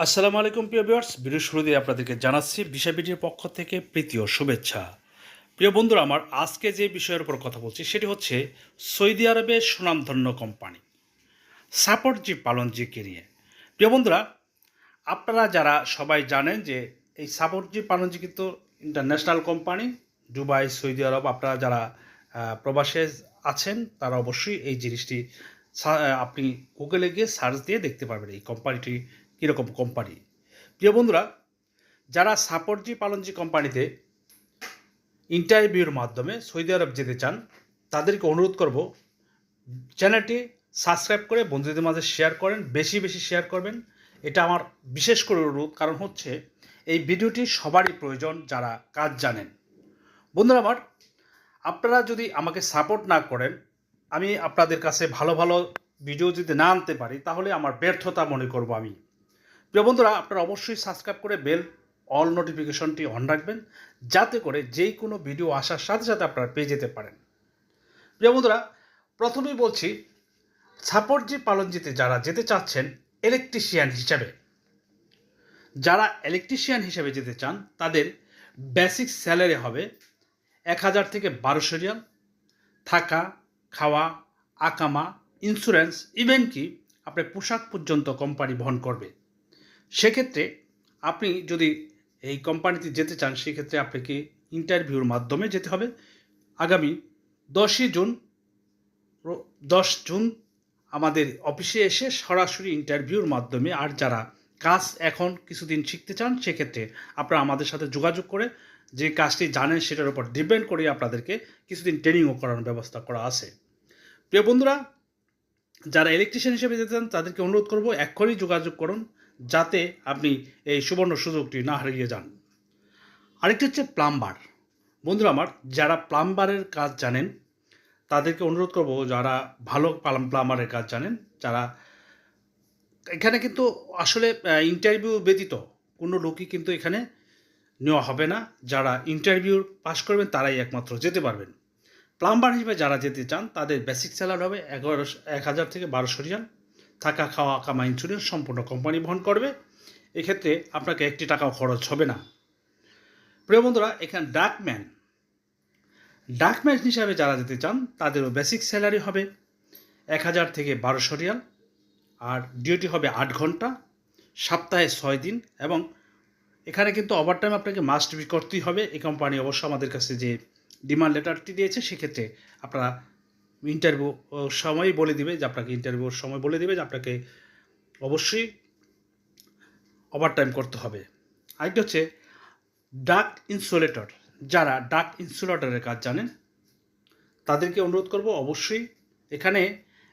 আসসালামু আলাইকুম প্রিয় ভিউয়ার্স, ভিডিও শুরুতে আপনাদেরকে জানাচ্ছি বিষয়বিটির পক্ষ থেকে প্রীতি ও শুভেচ্ছা। প্রিয় বন্ধুরা আমার, আজকে যে বিষয়ের উপর কথা বলছি সেটি হচ্ছে সৌদি আরবের সুনামধন্য কোম্পানি সাপোর্টজি পালনজিকে নিয়ে। প্রিয় বন্ধুরা, আপনারা যারা সবাই জানেন যে এই সাপোর্টজি পালনজি কিন্তু ইন্টারন্যাশনাল কোম্পানি, দুবাই, সৌদি আরব। আপনারা যারা প্রবাসে আছেন তারা অবশ্যই এই জিনিসটি আপনি গুগলে গিয়ে সার্চ দিয়ে দেখতে পারবেন এই কোম্পানিটি কীরকম কোম্পানি। প্রিয় বন্ধুরা, যারা সাপোর্টজি পালনজি কোম্পানিতে ইন্টারভিউর মাধ্যমে সৌদি আরব যেতে চান তাদেরকে অনুরোধ করব চ্যানেলটি সাবস্ক্রাইব করে বন্ধুদের মাঝে শেয়ার করেন, বেশি বেশি শেয়ার করবেন। এটা আমার বিশেষ করে অনুরোধ, কারণ হচ্ছে এই ভিডিওটি সবারই প্রয়োজন যারা কাজ জানেন। বন্ধুরা আমার, আপনারা যদি আমাকে সাপোর্ট না করেন, আমি আপনাদের কাছে ভালো ভালো ভিডিও যদি না আনতে পারি তাহলে আমার ব্যর্থতা মনে করব আমি। প্রিয় বন্ধুরা, আপনারা অবশ্যই সাবস্ক্রাইব করে বেল অল নোটিফিকেশনটি অন রাখবেন, যাতে করে যেই কোনো ভিডিও আসার সাথে সাথে আপনারা পেয়ে যেতে পারেন। প্রিয় বন্ধুরা, প্রথমেই বলছি সাপোর্টজি পালনজিতে যারা যেতে চাচ্ছেন ইলেকট্রিশিয়ান হিসাবে, যারা ইলেকট্রিশিয়ান হিসেবে যেতে চান তাদের বেসিক স্যালারি হবে 1000 থেকে 1200 রিয়াল। থাকা, খাওয়া, আকামা, ইন্স্যুরেন্স, ইভেন কি আপনার পোশাক পর্যন্ত কোম্পানি বহন করবে। সেক্ষেত্রে আপনি যদি এই কোম্পানিতে যেতে চান সেক্ষেত্রে আপনাকে ইন্টারভিউর মাধ্যমে যেতে হবে। আগামী 10 জুন আমাদের অফিসে এসে সরাসরি ইন্টারভিউর মাধ্যমে, আর যারা কাজ এখন কিছুদিন শিখতে চান সেক্ষেত্রে আপনারা আমাদের সাথে যোগাযোগ করে যে কাজটি জানেন সেটার উপর ডিপেন্ড করে আপনাদেরকে কিছুদিন ট্রেনিংও করানোর ব্যবস্থা করা আছে। প্রিয় বন্ধুরা, যারা ইলেকট্রিশিয়ান হিসেবে যেতে চান তাদেরকে অনুরোধ করব এক্ষুনি যোগাযোগ করুন, যাতে আপনি এই সুবর্ণ সুযোগটি না হারিয়ে যান। আরেকটি হচ্ছে প্লাম্বার। বন্ধুরা আমার, যারা প্লাম্বারের কাজ জানেন তাদেরকে অনুরোধ করব, যারা ভালো প্লাম্বারের কাজ জানেন, যারা এখানে কিন্তু আসলে ইন্টারভিউ ব্যতীত কোনো লোকই কিন্তু এখানে নেওয়া হবে না। যারা ইন্টারভিউ পাস করবেন তারাই একমাত্র যেতে পারবেন। প্লাম্বার হিসেবে যারা যেতে চান তাদের বেসিক স্যালারি হবে 1000 থেকে 1200 রিয়াল। থাকা, খাওয়া, কামা, ইন্স্যুরেন্স সম্পূর্ণ কোম্পানি বহন করবে। এক্ষেত্রে আপনাকে একটি টাকাও খরচ হবে না। প্রিয় বন্ধুরা, এখানে ডাকম্যান হিসাবে যারা যেতে চান তাদেরও বেসিক স্যালারি হবে 1000 থেকে 1200 রিয়াল। আর ডিউটি হবে 8 ঘন্টা, সপ্তাহে 6 দিন। এবং এখানে কিন্তু ওভারটাইম আপনাকে মাস্ট বি করতেই হবে। এই কোম্পানি অবশ্য আমাদের কাছে যে ডিমান্ড লেটারটি দিয়েছে সেক্ষেত্রে আপনারা ইন্টারভিউ সময় বলে দিবে যে আপনাকে অবশ্যই ওভারটাইম করতে হবে। আরেকটি হচ্ছে ডাক্ট ইনসুলেটর। যারা ডাক্ট ইনসুলেটরের কাজ জানেন তাদেরকে অনুরোধ করব অবশ্যই। এখানে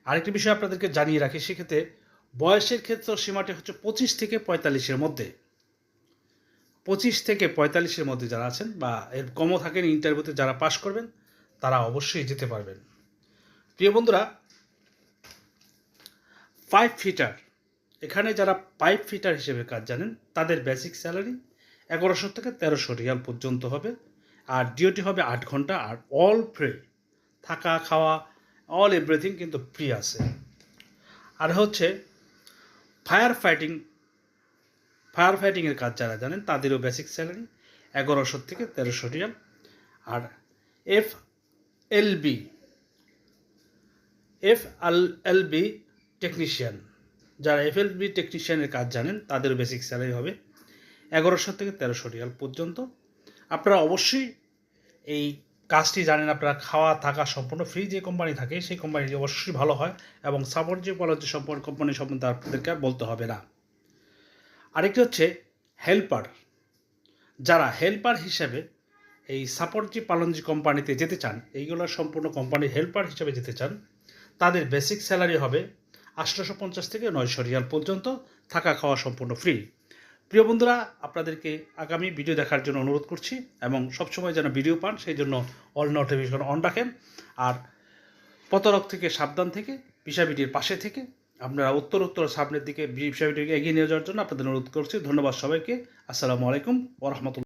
আরেকটি বিষয় আপনাদেরকে জানিয়ে রাখি, সেক্ষেত্রে বয়সের ক্ষেত্রে সীমাটি হচ্ছে 25 থেকে 45-এর মধ্যে। 25 থেকে 45-এর মধ্যে যারা আছেন বা এর কমও থাকেন, ইন্টারভিউতে যারা পাশ করবেন তারা অবশ্যই যেতে পারবেন। প্রিয় বন্ধুরা, পাইপ ফিটার, এখানে যারা পাইপ ফিটার হিসেবে কাজ জানেন তাদের বেসিক স্যালারি 1100 থেকে 1300 রিয়াল পর্যন্ত হবে। আর ডিউটি হবে 8 ঘন্টা, আর অল ফ্রি। থাকা, খাওয়া, অল এভরিথিং কিন্তু ফ্রি আছে। আর হচ্ছে ফায়ার ফাইটিংয়ের কাজ যারা জানেন তাদেরও বেসিক স্যালারি 1100 থেকে 1300 রিয়াল। আর এফএলবি টেকনিশিয়ান, যারা এফএলবি টেকনিশিয়ানের কাজ জানেন তাদের বেসিক স্যালারি হবে 1100 থেকে 1300 রিয়াল পর্যন্ত। আপনারা অবশ্যই এই কাজটি জানেন, আপনারা খাওয়া থাকা সম্পূর্ণ ফ্রি যে কোম্পানি থাকে সেই কোম্পানিটি অবশ্যই ভালো হয়, এবং সাপোর্টজি পালনজি কোম্পানি সম্বন্ধে আপনাদেরকে আর বলতে হবে না। আরেকটি হচ্ছে হেল্পার। যারা হেল্পার হিসেবে এই সাপোর্টজি পালনজি কোম্পানিতে যেতে চান, এইগুলোর সম্পূর্ণ কোম্পানির হেল্পার হিসেবে যেতে চান, তাদের বেসিক স্যালারি হবে 850 থেকে 900 রিয়াল পর্যন্ত। থাকা, খাওয়া সম্পূর্ণ ফ্রি। প্রিয় বন্ধুরা, আপনাদেরকে আগামী ভিডিও দেখার জন্য অনুরোধ করছি, এবং সবসময় যেন ভিডিও পান সেই জন্য অল নোটিফিকেশন অন রাখেন। আর প্রতারক থেকে সাবধান থেকে বিষয়টির পাশে থেকে আপনারা উত্তর সামনের দিকে বিষয়টিকে এগিয়ে নিয়ে যাওয়ার জন্য আপনাদের অনুরোধ করছি। ধন্যবাদ সবাইকে। আসসালামু আলাইকুম ওয়া রাহমাতুল্লাহ।